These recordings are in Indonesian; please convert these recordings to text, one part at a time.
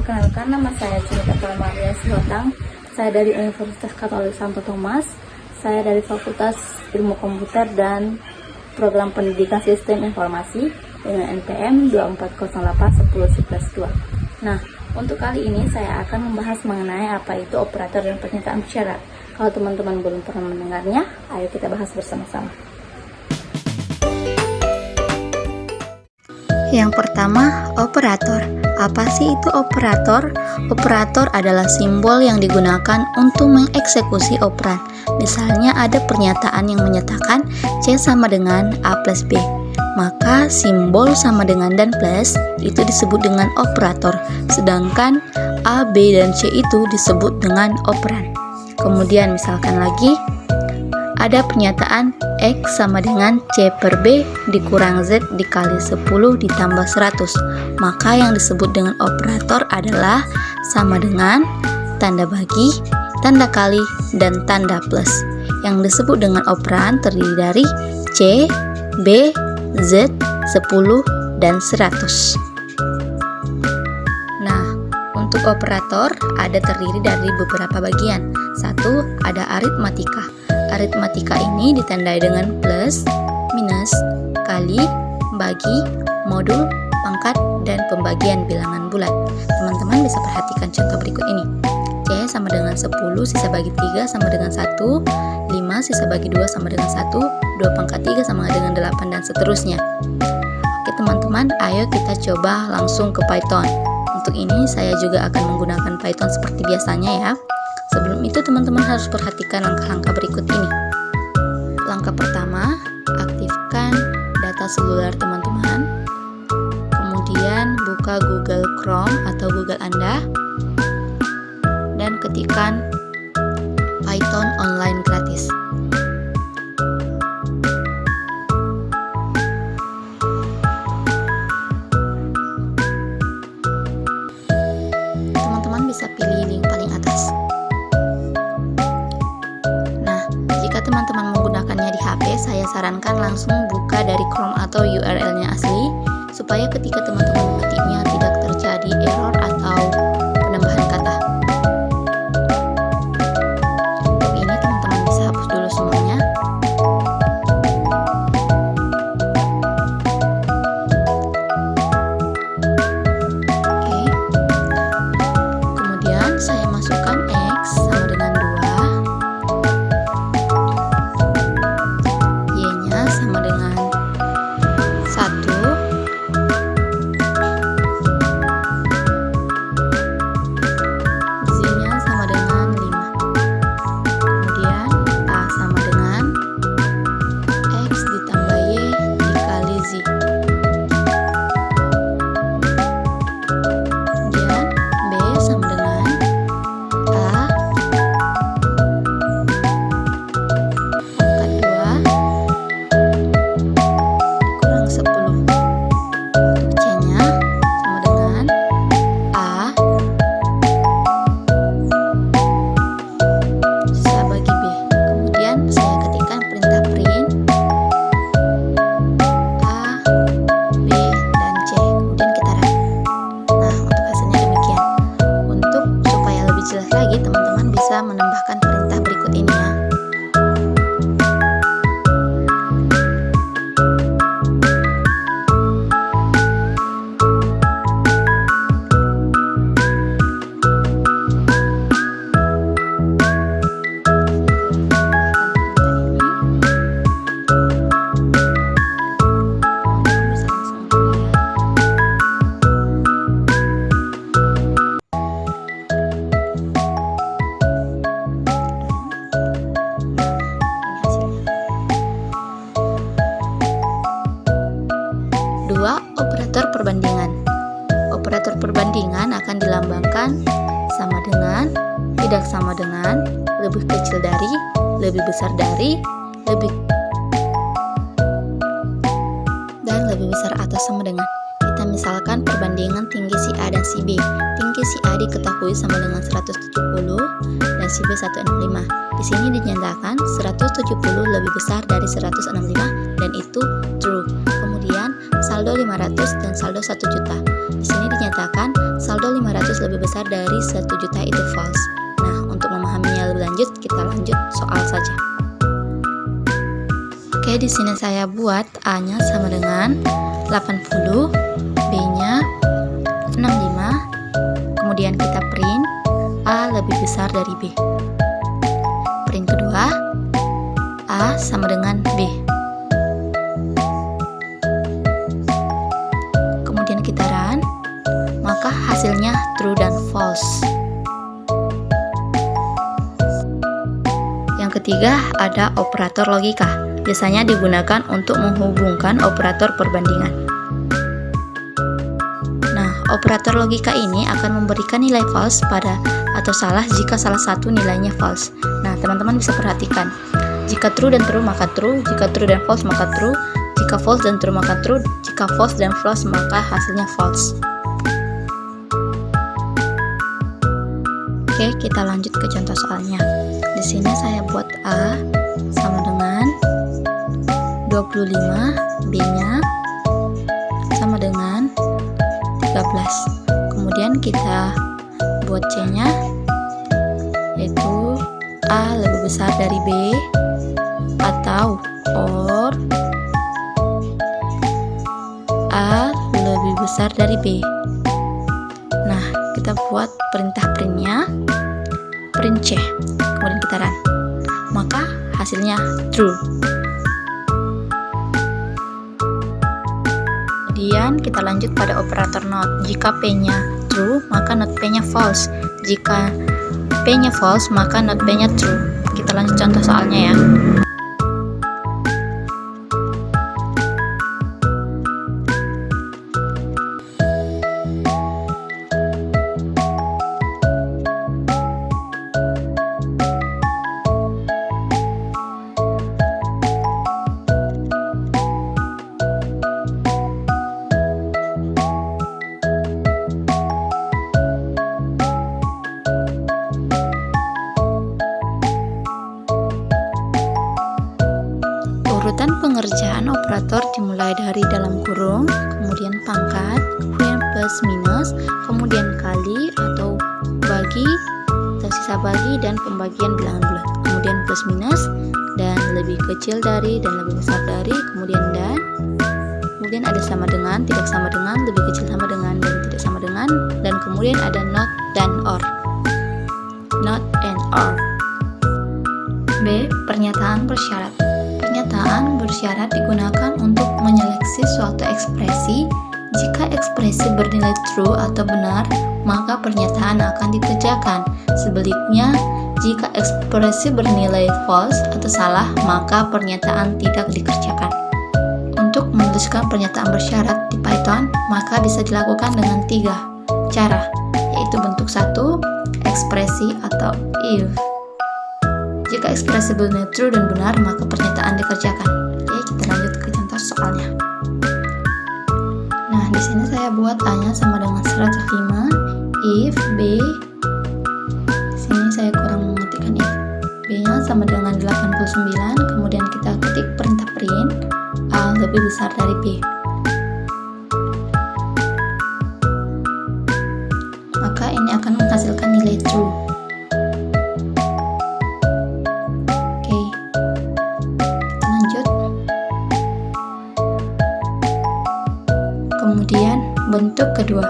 Perkenalkan, nama saya Cinta Pramaria Sihotang. Saya dari Universitas Katolik Santo Thomas. Saya dari Fakultas Ilmu Komputer dan Program Pendidikan Sistem Informasi dengan NPM 24081011-2. Nah, untuk kali ini saya akan membahas mengenai apa itu operator dan pernyataan syarat. Kalau teman-teman belum pernah mendengarnya, ayo kita bahas bersama-sama. Yang pertama, operator. Apa sih itu operator? Operator adalah simbol yang digunakan untuk mengeksekusi operan. Misalnya ada pernyataan yang menyatakan C sama dengan A plus B. Maka simbol sama dengan dan plus itu disebut dengan operator. Sedangkan A, B, dan C itu disebut dengan operan. Kemudian misalkan lagi, ada pernyataan X sama dengan C per B dikurang Z dikali 10 ditambah 100. Maka yang disebut dengan operator adalah sama dengan, tanda bagi, tanda kali, dan tanda plus. Yang disebut dengan operan terdiri dari C, B, Z, 10, dan 100. Nah, untuk operator ada terdiri dari beberapa bagian. Satu, ada aritmatika. Aritmatika ini ditandai dengan plus, minus, kali, bagi, modul, pangkat, dan pembagian bilangan bulat. Teman-teman bisa perhatikan contoh berikut ini. C sama dengan 10, sisa bagi 3 sama dengan 1, 5 sisa bagi 2 sama dengan 1, 2 pangkat 3 sama dengan 8, dan seterusnya. Oke teman-teman, ayo kita coba langsung ke Python. Untuk ini saya juga akan menggunakan Python seperti biasanya ya. Sebelum itu teman-teman harus perhatikan langkah-langkah berikut ini. Langkah pertama, aktifkan data seluler teman-teman. Kemudian buka Google Chrome atau Google Anda dan ketikkan Python online gratis. Teman-teman bisa pilih link paling atas. Teman-teman menggunakannya di HP, saya sarankan langsung buka dari Chrome atau URL-nya asli supaya ketika teman-teman mengetiknya tidak terjadi error atau penambahan kata. Untuk ini teman-teman bisa hapus dulu semuanya. Oke. Kemudian saya masukkan X sama dengan 2. Sama dengan 1, Z-nya sama dengan 5. Kemudian A sama dengan X ditambah Y dikali Z. Kemudian B sama dengan A pangkat 2 teman-teman bisa menambahkan perintah berikut ini ya. Operator perbandingan. Operator perbandingan akan dilambangkan sama dengan, tidak sama dengan, lebih kecil dari, lebih besar dari, dan lebih besar atau sama dengan. Kita misalkan perbandingan tinggi si A dan si B. Tinggi si A diketahui sama dengan 170 dan si B 165. Di sini dinyatakan 170 lebih besar dari 165 dan itu true. Kemudian saldo 500 dan saldo 1 juta. Di sini dinyatakan saldo 500 lebih besar dari 1 juta itu false. Nah, untuk memahaminya lebih lanjut, kita lanjut soal saja. Oke, di sini saya buat A-nya sama dengan 80, B-nya 65, kemudian kita print A lebih besar dari B. Print kedua, A sama dengan B. Kemudian kita run, maka hasilnya true dan false. Yang ketiga, ada operator logika. Biasanya digunakan untuk menghubungkan operator perbandingan. Nah, operator logika ini akan memberikan nilai false pada atau salah jika salah satu nilainya false. Nah, teman-teman bisa perhatikan. Jika true dan true maka true, jika true dan false maka true, jika false dan true maka true, jika false dan false maka hasilnya false. Oke, kita lanjut ke contoh soalnya. Di sini saya buat A sama dengan 25, B-nya sama dengan 13. Kemudian kita buat C-nya, yaitu A lebih besar dari B atau or A lebih besar dari B. Nah, kita buat perintah printnya, print C, kemudian kita run, maka hasilnya true. Kemudian kita lanjut pada operator not. Jika P-nya true, maka not P-nya false. Jika P-nya false, maka not P-nya true. Kita lanjut contoh soalnya ya. Urutan pengerjaan operator dimulai dari dalam kurung, kemudian pangkat, kemudian plus minus, kemudian kali atau bagi atau sisa bagi dan pembagian bilangan bulat, kemudian plus minus dan lebih kecil dari dan lebih besar dari, kemudian dan, kemudian ada sama dengan, tidak sama dengan, lebih kecil sama dengan dan tidak sama dengan, dan kemudian ada not dan or. Not and or. B. Pernyataan bersyarat. Pernyataan bersyarat digunakan untuk menyeleksi suatu ekspresi. Jika ekspresi bernilai true atau benar, maka pernyataan akan dikerjakan. Sebaliknya, jika ekspresi bernilai false atau salah, maka pernyataan tidak dikerjakan. Untuk menuliskan pernyataan bersyarat di Python, maka bisa dilakukan dengan 3 cara, yaitu bentuk 1, ekspresi atau if. Jika ekspresi bernilai true dan benar, maka pernyataan dikerjakan. Oke, kita lanjut ke contoh soalnya. Nah, di sini saya buat A-nya sama dengan 105, if B, sini saya kurang mengetikkan if, B-nya sama dengan 89, kemudian kita ketik perintah print, A lebih besar dari B. Maka ini akan menghasilkan nilai true. Kemudian bentuk kedua,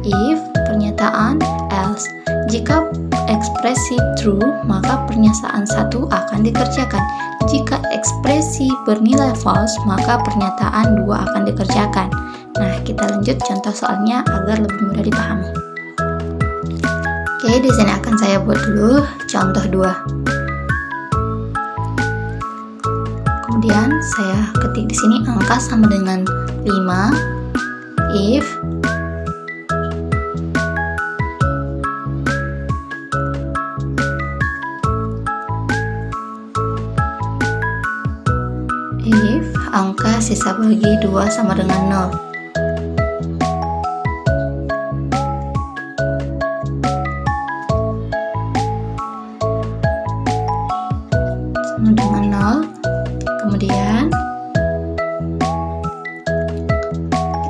if pernyataan else. Jika ekspresi true, maka pernyataan 1 akan dikerjakan. Jika ekspresi bernilai false, maka pernyataan 2 akan dikerjakan. Nah, kita lanjut contoh soalnya agar lebih mudah dipahami. Oke, di sini akan saya buat dulu contoh 2. Kemudian saya ketik di sini angka sama dengan 5. If angka sisa bagi 2 sama dengan 0. Sama dengan 0. Kemudian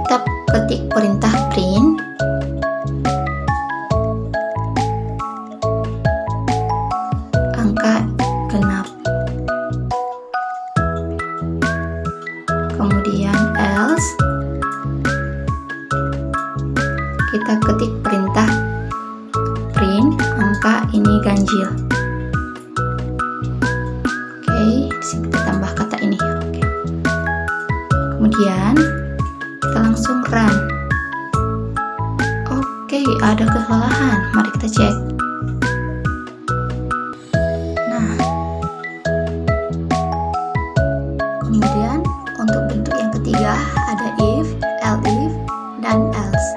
kita ketik perintah print kita ketik perintah print angka ini ganjil. Oke, di sini kita tambah kata ini. Oke. Kemudian kita langsung run. Oke, ada kesalahan. Mari kita cek. Nah, kemudian untuk bentuk yang ketiga ada if, elif, dan else.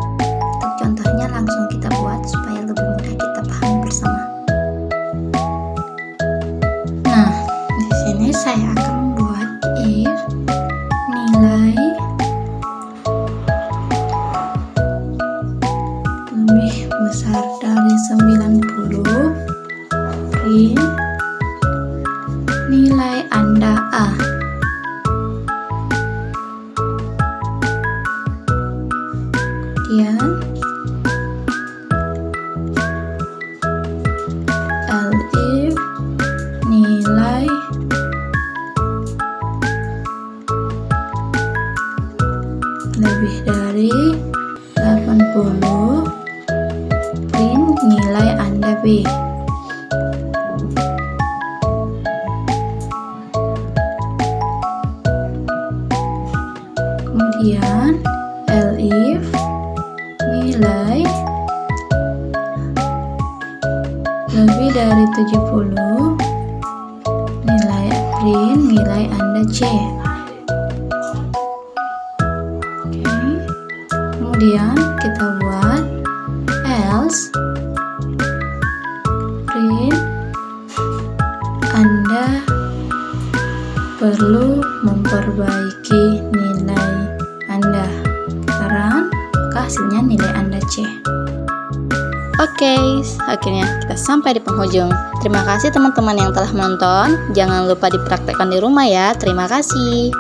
Untuk contohnya langsung kita buat supaya lebih mudah kita pahami bersama. Nah, di sini saya akan membuat if nilai lebih besar dari 90, print nilai Anda A. Kemudian elif nilai lebih dari 80, print nilai Anda B. Kemudian elif nilai lebih dari 70, print nilai Anda C. Oke. Kemudian kita buat else print Anda perlu memperbaiki nilai Anda. Sekarang hasilnya nilai Anda C. Oke, akhirnya kita sampai di penghujung. Terima kasih teman-teman yang telah menonton. Jangan lupa dipraktekkan di rumah ya. Terima kasih.